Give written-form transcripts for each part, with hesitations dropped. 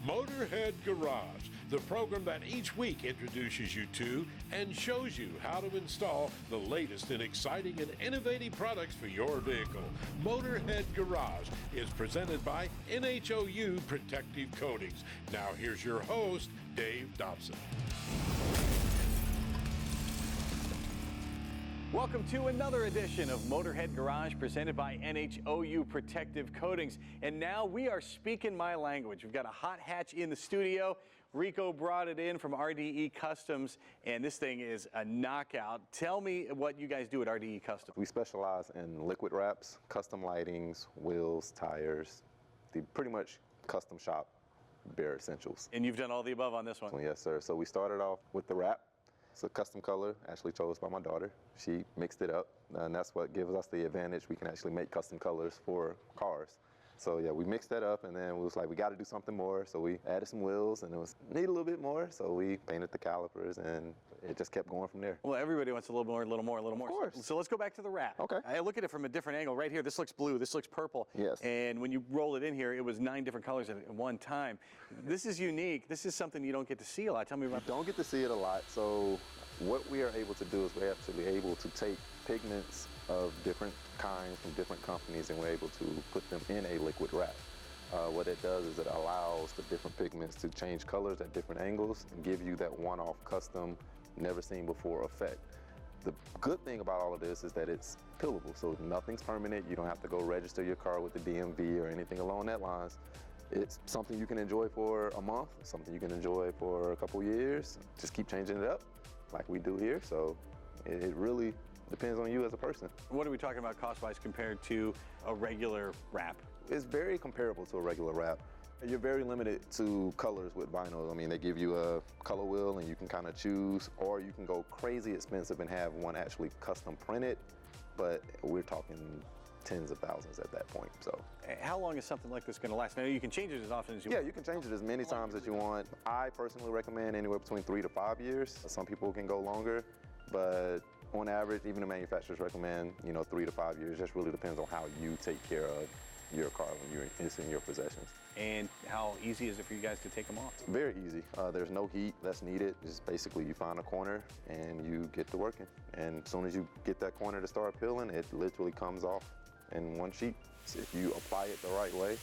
Motorhead Garage, the program that each week introduces you to and shows you how to install the latest in exciting and innovative products for your vehicle. Motorhead Garage is presented by NHOU Protective Coatings. Now here's your host, Dave Dobson. Welcome to another edition of Motorhead Garage presented by NHOU Protective Coatings. And now we are speaking my language. We've got a hot hatch in the studio. Rico brought it in from RDE Customs, and this thing is a knockout. Tell me what you guys do at RDE Customs. We specialize in liquid wraps, custom lightings, wheels, tires, the pretty much custom shop bare essentials. And you've done all the above on this one? Yes, sir. So we started off with the wrap. It's a custom color, actually chose by my daughter. She mixed it up, and that's what gives us the advantage. We can actually make custom colors for cars. So yeah, we mixed that up, and then we was like, we got to do something more. So we added some wheels, and it was need a little bit more. So we painted the calipers, and it just kept going from there. Well, everybody wants a little more, a little more, a little more. Of course. So let's go back to the wrap. Okay. I look at it from a different angle. Right here, this looks blue, this looks purple. Yes. And when you roll it in here, it was 9 different colors at one time. This is unique. This is something you don't get to see a lot. Tell me about that. Don't get to see it a lot. So what we are able to do is we're actually able to take pigments of different kinds from different companies, and we're able to put them in a liquid wrap. What it does is it allows the different pigments to change colors at different angles and give you that one-off custom, never seen before effect. The good thing about all of this is that it's pillable, so nothing's permanent. You don't have to go register your car with the DMV or anything along that lines. It's something you can enjoy for a month, something you can enjoy for a couple years. Just keep changing it up like we do here. So it really depends on you as a person. What are we talking about cost-wise compared to a regular wrap? It's very comparable to a regular wrap. You're very limited to colors with vinyl. I mean, they give you a color wheel and you can kind of choose, or you can go crazy expensive and have one actually custom printed, but we're talking tens of thousands at that point. So how long is something like this going to last? Now you can change it as often as you want. Yeah, you can change it as many times as you want. I personally recommend anywhere between 3 to 5 years. Some people can go longer, but on average, even the manufacturers recommend, 3 to 5 years. Just really depends on how you take care of your car when it's in your possessions. And how easy is it for you guys to take them off? Very easy. There's no heat that's needed. Just basically you find a corner and you get to working. And as soon as you get that corner to start peeling, it literally comes off in one sheet. So if you apply it the right way,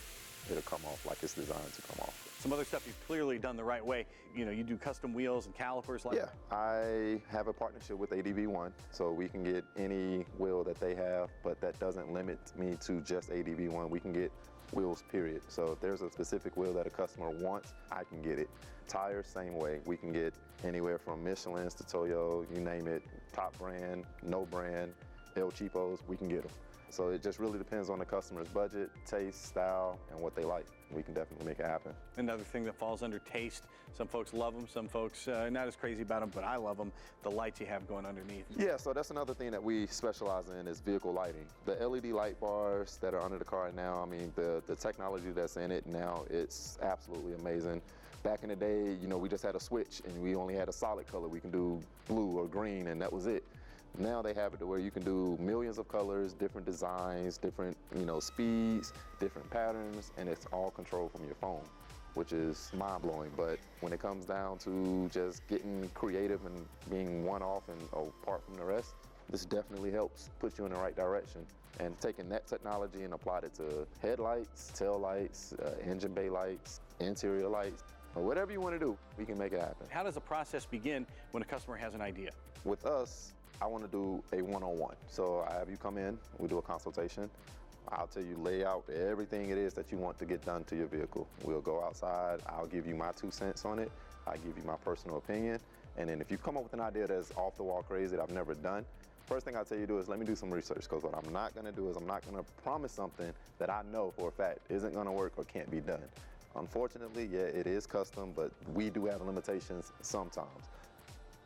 it'll come off like it's designed to come off. Some other stuff you've clearly done the right way. You do custom wheels and calipers like Yeah, I have a partnership with ADV1, so we can get any wheel that they have, but that doesn't limit me to just ADV1. We can get wheels, period. So if there's a specific wheel that a customer wants, I can get it. Tires, same way. We can get anywhere from Michelin's to Toyo, you name it, top brand, no brand, El Cheapos, we can get them. So it just really depends on the customer's budget, taste, style, and what they like. We can definitely make it happen. Another thing that falls under taste, some folks love them, some folks not as crazy about them, but I love them, the lights you have going underneath. Yeah, so that's another thing that we specialize in is vehicle lighting. The LED light bars that are under the car now, I mean, the technology that's in it now, it's absolutely amazing. Back in the day, we just had a switch and we only had a solid color. We can do blue or green and that was it. Now they have it to where you can do millions of colors, different designs, different speeds, different patterns, and it's all controlled from your phone, which is mind-blowing. But when it comes down to just getting creative and being one-off and apart from the rest, this definitely helps put you in the right direction. And taking that technology and applied it to headlights, tail lights, engine bay lights, interior lights, or whatever you want to do, we can make it happen. How does the process begin when a customer has an idea? With us, I want to do a one-on-one. So I have you come in, we do a consultation. I'll tell you, lay out everything it is that you want to get done to your vehicle. We'll go outside, I'll give you my 2 cents on it, I'll give you my personal opinion, and then if you come up with an idea that's off the wall crazy that I've never done, first thing I'll tell you to do is let me do some research, because what I'm not going to do is I'm not going to promise something that I know for a fact isn't going to work or can't be done. Unfortunately, yeah, it is custom, but we do have limitations sometimes.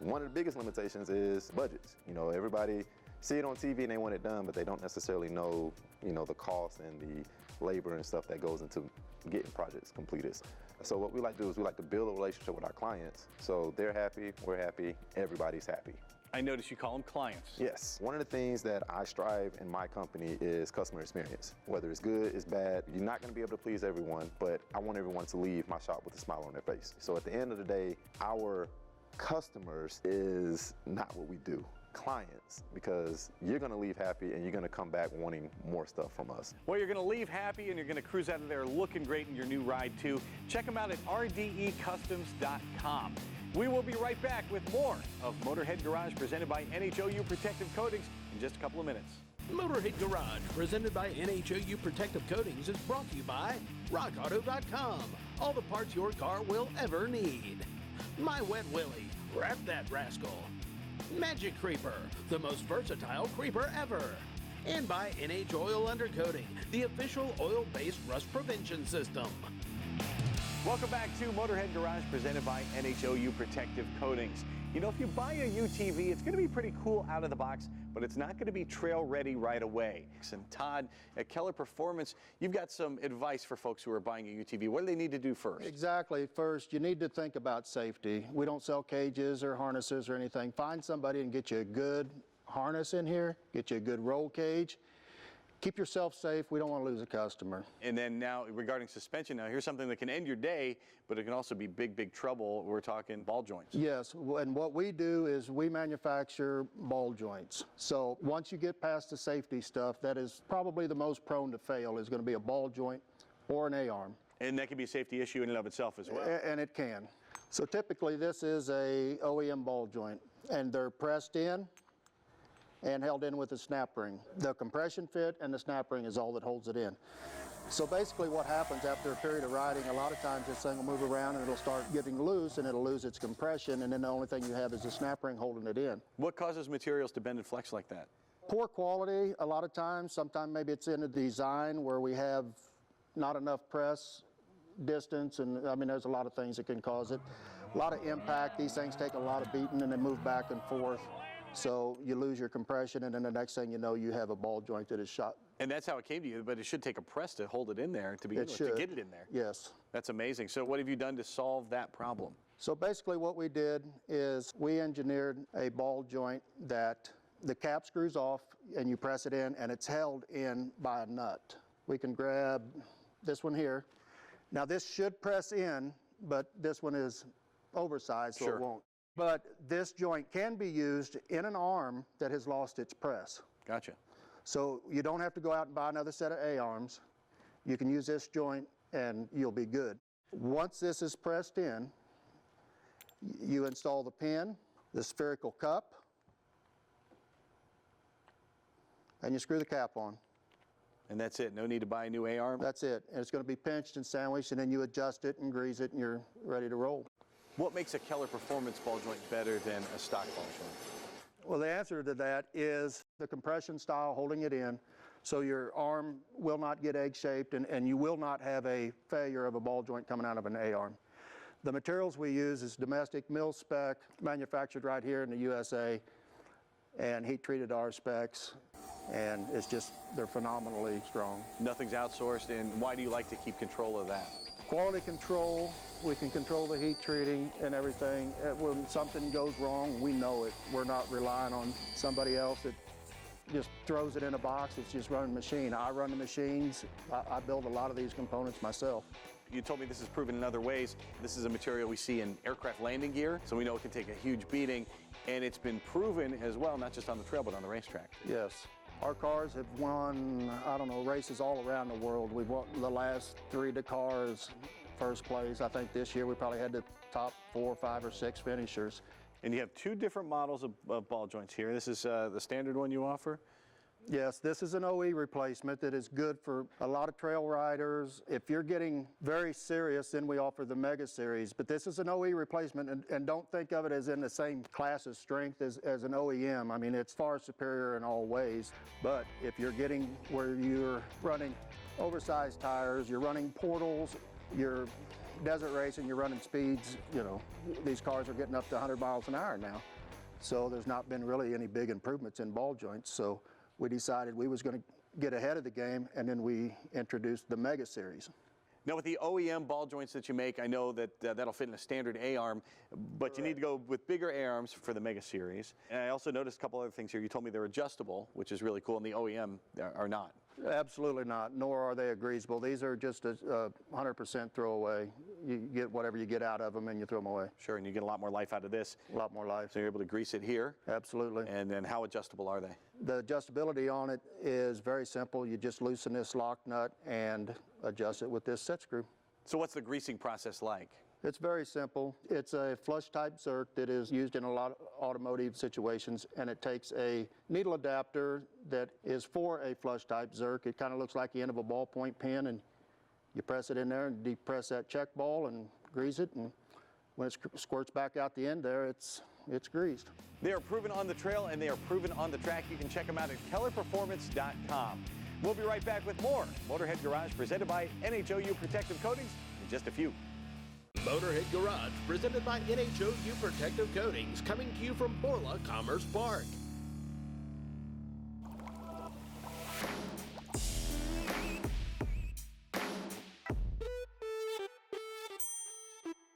One of the biggest limitations is budgets. Everybody see it on TV and they want it done, but they don't necessarily know, the cost and the labor and stuff that goes into getting projects completed. So what we like to do is we like to build a relationship with our clients. So they're happy, we're happy, everybody's happy. I notice you call them clients. Yes. One of the things that I strive in my company is customer experience. Whether it's good, it's bad, you're not going to be able to please everyone, but I want everyone to leave my shop with a smile on their face. So at the end of the day, our customers is not what we do. Clients, because you're going to leave happy and you're going to come back wanting more stuff from us. Well, you're going to leave happy and you're going to cruise out of there looking great in your new ride too. Check them out at RDEcustoms.com. We will be right back with more of Motorhead Garage presented by NHOU Protective Coatings in just a couple of minutes. Motorhead Garage presented by NHOU Protective Coatings is brought to you by RockAuto.com. All the parts your car will ever need. My Wet Willie, wrap that rascal. Magic Creeper, the most versatile creeper ever. And by Oil Undercoating, the official oil-based rust prevention system. Welcome back to Motorhead Garage presented by NHOU Protective Coatings. You know, if you buy a UTV, it's going to be pretty cool out of the box, but it's not going to be trail ready right away. And Todd, at Keller Performance, you've got some advice for folks who are buying a UTV. What do they need to do first? Exactly. First, you need to think about safety. We don't sell cages or harnesses or anything. Find somebody and get you a good harness in here, get you a good roll cage. Keep yourself safe. We don't want to lose a customer. And then now, regarding suspension, now here's something that can end your day, but it can also be big, big trouble. We're talking ball joints. Yes, and what we do is we manufacture ball joints. So once you get past the safety stuff, that is probably the most prone to fail is going to be a ball joint or an A-arm. And that can be a safety issue in and of itself as well. And it can. So typically this is a OEM ball joint, and they're pressed in and held in with a snap ring. The compression fit and the snap ring is all that holds it in. So basically what happens after a period of riding, a lot of times this thing will move around and it'll start getting loose and it'll lose its compression, and then the only thing you have is the snap ring holding it in. What causes materials to bend and flex like that? Poor quality a lot of times. Sometimes maybe it's in the design where we have not enough press distance, and I mean there's a lot of things that can cause it. A lot of impact. These things take a lot of beating and they move back and forth. So you lose your compression, and then the next thing you know, you have a ball joint that is shot. And that's how it came to you, but it should take a press to hold it in there to begin with, to get it in there. Yes. That's amazing. So what have you done to solve that problem? So basically what we did is we engineered a ball joint that the cap screws off and you press it in and it's held in by a nut. We can grab this one here. Now this should press in, but this one is oversized, so it won't. But this joint can be used in an arm that has lost its press. Gotcha. So you don't have to go out and buy another set of A-arms. You can use this joint and you'll be good. Once this is pressed in, you install the pin, the spherical cup, and you screw the cap on. And that's it? No need to buy a new A-arm? That's it. And it's going to be pinched and sandwiched, and then you adjust it and grease it and you're ready to roll. What makes a Keller Performance ball joint better than a stock ball joint? Well, the answer to that is the compression style holding it in, so your arm will not get egg-shaped and you will not have a failure of a ball joint coming out of an A-arm. The materials we use is domestic mill spec, manufactured right here in the USA, and heat-treated our specs, and it's just, they're phenomenally strong. Nothing's outsourced, and why do you like to keep control of that? Quality control, we can control the heat treating and everything. When something goes wrong, we know it. We're not relying on somebody else that just throws it in a box. It's just running a machine. I run the machines. I build a lot of these components myself. You told me this is proven in other ways. This is a material we see in aircraft landing gear, so we know it can take a huge beating, and it's been proven as well, not just on the trail, but on the racetrack. Yes. Our cars have won, I don't know, races all around the world. We've won the last 3 Dakars, first place. I think this year we probably had the top 4, 5, or 6 finishers. And you have 2 different models of ball joints here. This is the standard one you offer? Yes, this is an OE replacement that is good for a lot of trail riders. If you're getting very serious, then we offer the Mega Series. But this is an OE replacement, and don't think of it as in the same class of strength as an OEM. I mean, it's far superior in all ways. But if you're getting where you're running oversized tires, you're running portals, you're desert racing, you're running speeds, you know, these cars are getting up to 100 miles an hour now. So there's not been really any big improvements in ball joints. So we decided we was going to get ahead of the game, and then we introduced the Mega Series. Now with the OEM ball joints that you make, I know that that'll fit in a standard A-arm, but you need to go with bigger A-arms for the Mega Series. And I also noticed a couple other things here. You told me they're adjustable, which is really cool, and the OEM are not. Absolutely not, nor are they agreeable. These are just a 100% throwaway. You get whatever you get out of them and you throw them away. Sure, and you get a lot more life out of this. A lot more life. So you're able to grease it here. Absolutely. And then how adjustable are they? The adjustability on it is very simple. You just loosen this lock nut and adjust it with this set screw. So what's the greasing process like? It's very simple. It's a flush type zerk that is used in a lot of automotive situations, and it takes a needle adapter that is for a flush type zerk. It kind of looks like the end of a ballpoint pen, and you press it in there and depress that check ball and grease it, and when it squirts back out the end there, it's greased. They are proven on the trail and they are proven on the track. You can check them out at kellerperformance.com. We'll be right back with more Motorhead Garage presented by NHOU Protective Coatings in just a few. Motorhead Garage, presented by NHOU Protective Coatings, coming to you from Borla Commerce Park.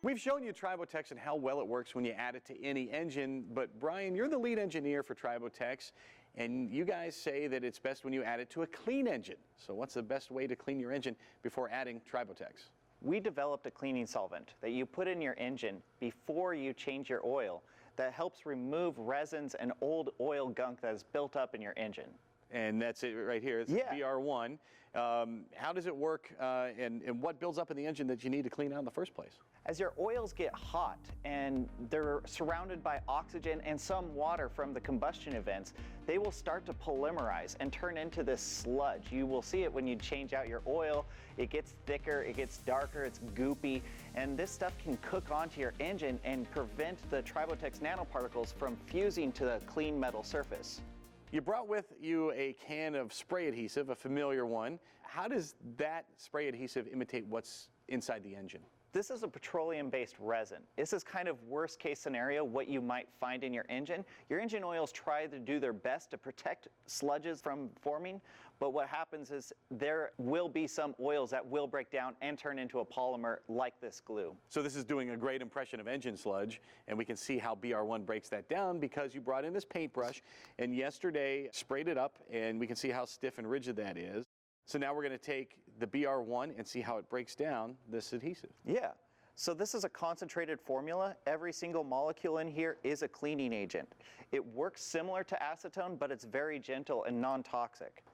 We've shown you Tribotex and how well it works when you add it to any engine, but Brian, you're the lead engineer for Tribotex, and you guys say that it's best when you add it to a clean engine. So what's the best way to clean your engine before adding Tribotex? We developed a cleaning solvent that you put in your engine before you change your oil that helps remove resins and old oil gunk that is built up in your engine. And that's it right here. It's BR1. How does it work and what builds up in the engine that you need to clean out in the first place? As your oils get hot and they're surrounded by oxygen and some water from the combustion events, they will start to polymerize and turn into this sludge. You will see it when you change out your oil. It gets thicker, it gets darker, it's goopy, and this stuff can cook onto your engine and prevent the Tribotex nanoparticles from fusing to the clean metal surface. You brought with you a can of spray adhesive, a familiar one. How does that spray adhesive imitate what's inside the engine? This is a petroleum-based resin. This is kind of worst case scenario, what you might find in your engine. Your engine oils try to do their best to protect sludges from forming, but what happens is there will be some oils that will break down and turn into a polymer like this glue. So this is doing a great impression of engine sludge, and we can see how BR1 breaks that down because you brought in this paintbrush and yesterday sprayed it up, and we can see how stiff and rigid that is. So now we're going to take the BR1 and see how it breaks down this adhesive. Yeah. So this is a concentrated formula. Every single molecule in here is a cleaning agent. It works similar to acetone, but it's very gentle and non-toxic.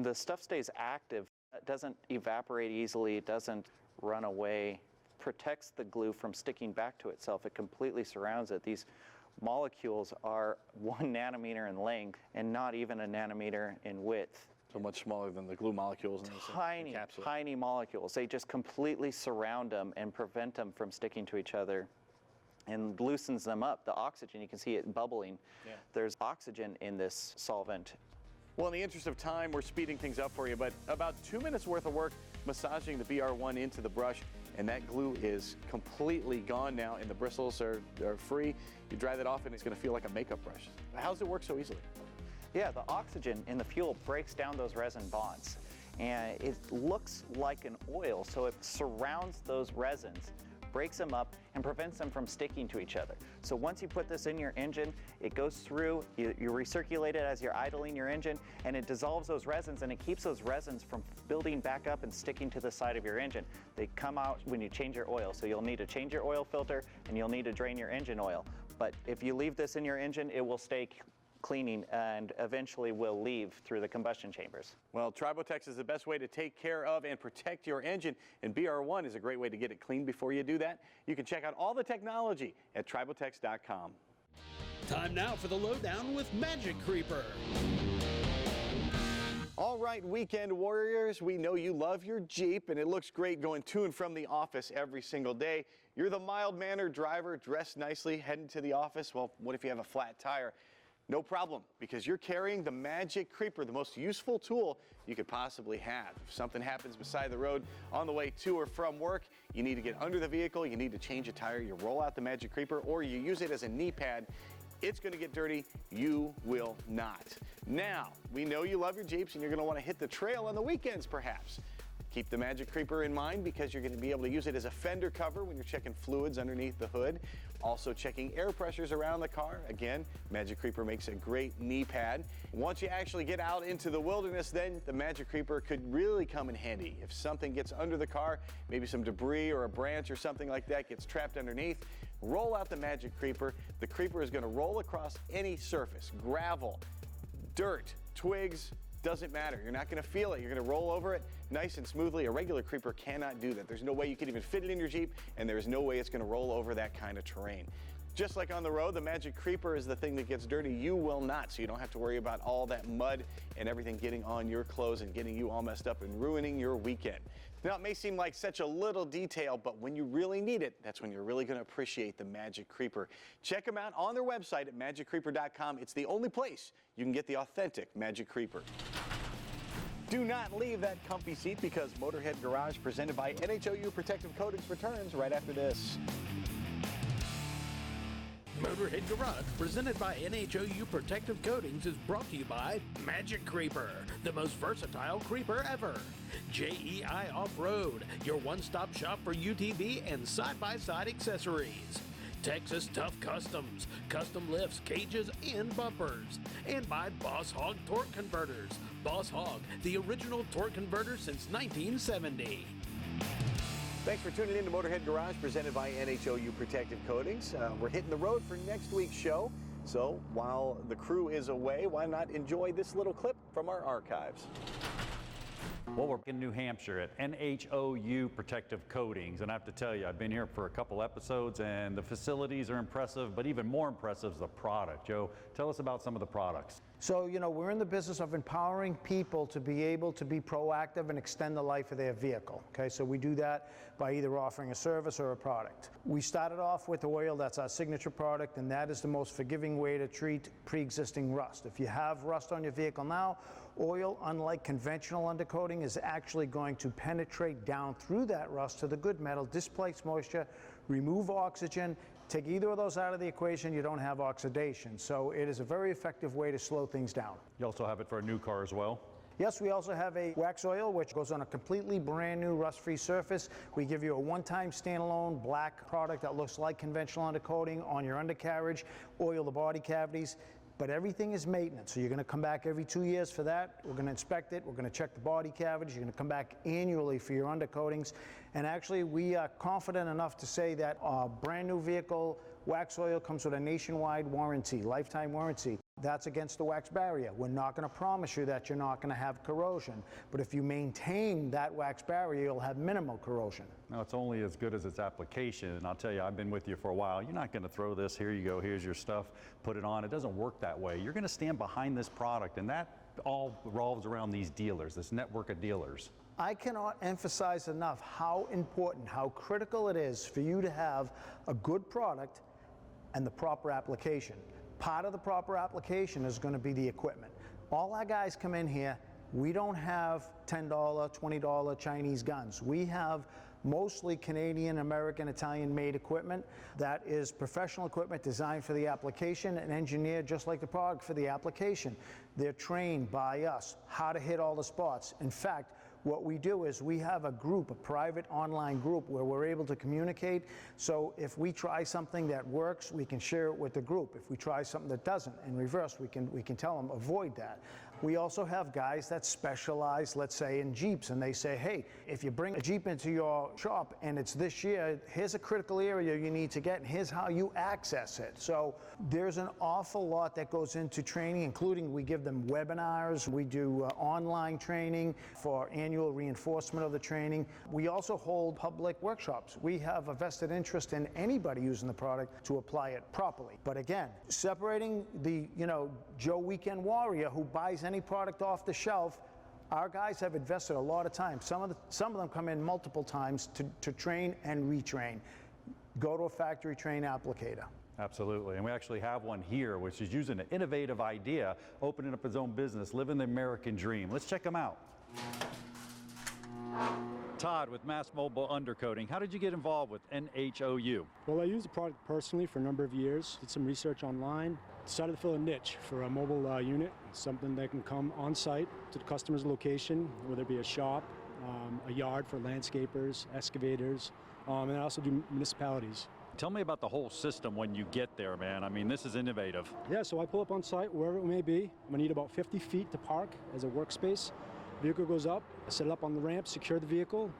The stuff stays active. It doesn't evaporate easily. It doesn't run away. Protects the glue from sticking back to itself. It completely surrounds it. These molecules are 1 nanometer in length and not even a nanometer in width. So much smaller than the glue molecules in the capsule. Tiny molecules. They just completely surround them and prevent them from sticking to each other and loosens them up. The oxygen, you can see it bubbling. Yeah. There's oxygen in this solvent. Well, in the interest of time, we're speeding things up for you, but about 2 minutes worth of work massaging the BR1 into the brush, and that glue is completely gone now, and the bristles are free. You dry that off, and it's going to feel like a makeup brush. How does it work so easily? Yeah, the oxygen in the fuel breaks down those resin bonds, and it looks like an oil, so it surrounds those resins, breaks them up, and prevents them from sticking to each other. So once you put this in your engine, it goes through, you recirculate it as you're idling your engine, and it dissolves those resins, and it keeps those resins from building back up and sticking to the side of your engine. They come out when you change your oil, so you'll need to change your oil filter, and you'll need to drain your engine oil. But if you leave this in your engine, it will stay cleaning and eventually will leave through the combustion chambers. Well, Tribotex is the best way to take care of and protect your engine, and BR1 is a great way to get it clean before you do that. You can check out all the technology at Tribotex.com. Time now for the lowdown with Magic Creeper. All right, weekend warriors, we know you love your Jeep, and it looks great going to and from the office every single day. You're the mild-mannered driver, dressed nicely, heading to the office. Well, what if you have a flat tire? No problem, because you're carrying the Magic Creeper, the most useful tool you could possibly have. If something happens beside the road on the way to or from work, you need to get under the vehicle, you need to change a tire, you roll out the Magic Creeper, or you use it as a knee pad. It's going to get dirty. You will not. Now, we know you love your Jeeps and you're going to want to hit the trail on the weekends, perhaps. Keep the Magic Creeper in mind because you're going to be able to use it as a fender cover when you're checking fluids underneath the hood. Also checking air pressures around the car. Again, Magic Creeper makes a great knee pad. Once you actually get out into the wilderness, then the Magic Creeper could really come in handy. If something gets under the car, maybe some debris or a branch or something like that gets trapped underneath, roll out the Magic Creeper. The Creeper is going to roll across any surface, gravel, dirt, twigs, doesn't matter. You're not going to feel it. You're going to roll over it nice and smoothly. A regular Creeper cannot do that. There's no way you could even fit it in your Jeep, and there's no way it's going to roll over that kind of terrain. Just like on the road, the Magic Creeper is the thing that gets dirty. You will not, so you don't have to worry about all that mud and everything getting on your clothes and getting you all messed up and ruining your weekend. Now, it may seem like such a little detail, but when you really need it, that's when you're really going to appreciate the Magic Creeper. Check them out on their website at magiccreeper.com. It's the only place you can get the authentic Magic Creeper. Do not leave that comfy seat because Motorhead Garage, presented by NHOU Protective Coatings, returns right after this. Motorhead Garage, presented by NHOU Protective Coatings, is brought to you by Magic Creeper, the most versatile creeper ever. JEI Off-Road, your one-stop shop for UTV and side-by-side accessories. Texas Tough Customs, custom lifts, cages, and bumpers. And by Boss Hog Torque Converters. Boss Hog, the original torque converter since 1970. Thanks for tuning in to Motorhead Garage, presented by NHOU Protective Coatings. We're hitting the road for next week's show, so while the crew is away, why not enjoy this little clip from our archives? Well, we're in New Hampshire at NHOU Protective Coatings, and I have to tell you, I've been here for a couple episodes, and the facilities are impressive, but even more impressive is the product. Joe, tell us about some of the products. So, you know, we're in the business of empowering people to be able to be proactive and extend the life of their vehicle, okay? So we do that by either offering a service or a product. We started off with oil, that's our signature product, and that is the most forgiving way to treat pre-existing rust. If you have rust on your vehicle now, oil, unlike conventional undercoating, is actually going to penetrate down through that rust to the good metal, displace moisture, remove oxygen. Take either of those out of the equation, you don't have oxidation. So it is a very effective way to slow things down. You also have it for a new car as well. Yes, we also have a wax oil, which goes on a completely brand new rust-free surface. We give you a one-time standalone black product that looks like conventional undercoating on your undercarriage, oil the body cavities. But everything is maintenance, so you're going to come back every 2 years for that. We're going to inspect it. We're going to check the body cavities. You're going to come back annually for your undercoatings. And actually, we are confident enough to say that our brand new vehicle wax oil comes with a nationwide warranty, lifetime warranty. That's against the wax barrier. We're not going to promise you that you're not going to have corrosion. But if you maintain that wax barrier, you'll have minimal corrosion. Now, it's only as good as its application, and I'll tell you, I've been with you for a while. You're not going to throw this, here you go, here's your stuff, put it on. It doesn't work that way. You're going to stand behind this product, and that all revolves around these dealers, this network of dealers. I cannot emphasize enough how important, how critical it is for you to have a good product and the proper application. Part of the proper application is going to be the equipment. All our guys come in here, we don't have $10, $20 Chinese guns. We have mostly Canadian, American, Italian made equipment that is professional equipment designed for the application and engineered just like the product for the application. They're trained by us how to hit all the spots. In fact, what we do is we have a group, a private online group where we're able to communicate. So if we try something that works, we can share it with the group. If we try something that doesn't, in reverse, we can tell them avoid that. We also have guys that specialize, let's say, in Jeeps, and they say, hey, if you bring a Jeep into your shop and it's this year, here's a critical area you need to get, and here's how you access it. So there's an awful lot that goes into training, including we give them webinars, we do online training for annual reinforcement of the training. We also hold public workshops. We have a vested interest in anybody using the product to apply it properly. But again, separating the, Joe Weekend Warrior who buys any product off the shelf, our guys have invested a lot of time. Some of them come in multiple times to train and retrain. Go to a factory train applicator. Absolutely, and we actually have one here which is using an innovative idea, opening up his own business, living the American dream. Let's check him out. Todd with Mass Mobile Undercoating. How did you get involved with NHOU? Well, I used the product personally for a number of years, did some research online, decided to fill a niche for a mobile unit, something that can come on site to the customer's location, whether it be a shop a yard for landscapers, excavators, and I also do municipalities. Tell me about the whole system when you get there, man. I mean, this is innovative. Yeah, so I pull up on site, wherever it may be. I'm gonna need about 50 feet to park as a workspace. Vehicle goes up, I set it up on the ramp, secure the vehicle,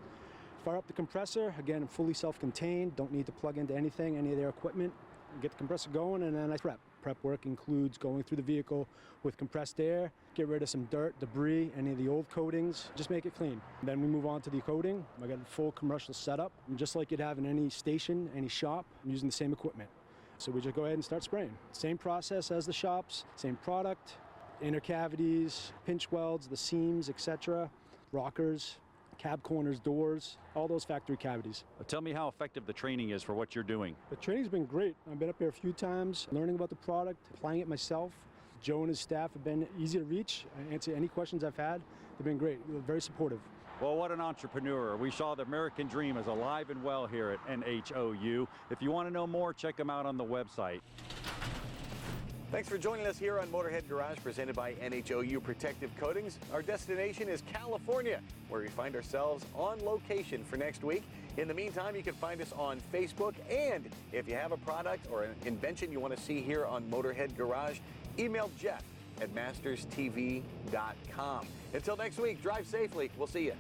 fire up the compressor. Again, fully self-contained, don't need to plug into anything, any of their equipment. Get the compressor going, and then I prep. Prep work includes going through the vehicle with compressed air, get rid of some dirt, debris, any of the old coatings, just make it clean. Then we move on to the coating. I got a full commercial setup. And just like you'd have in any station, any shop, I'm using the same equipment. So we just go ahead and start spraying. Same process as the shops, same product, inner cavities, pinch welds, the seams, etc., rockers, cab corners, doors, all those factory cavities. Tell me how effective the training is for what you're doing. The training's been great. I've been up here a few times, learning about the product, applying it myself. Joe and his staff have been easy to reach. I answer any questions I've had. They've been great, very supportive. Well, what an entrepreneur. We saw the American dream is alive and well here at NHOU. If you want to know more, check them out on the website. Thanks for joining us here on Motorhead Garage, presented by NHOU Protective Coatings. Our destination is California, where we find ourselves on location for next week. In the meantime, you can find us on Facebook, and if you have a product or an invention you want to see here on Motorhead Garage, email Jeff at masterstv.com. Until next week, drive safely. We'll see you.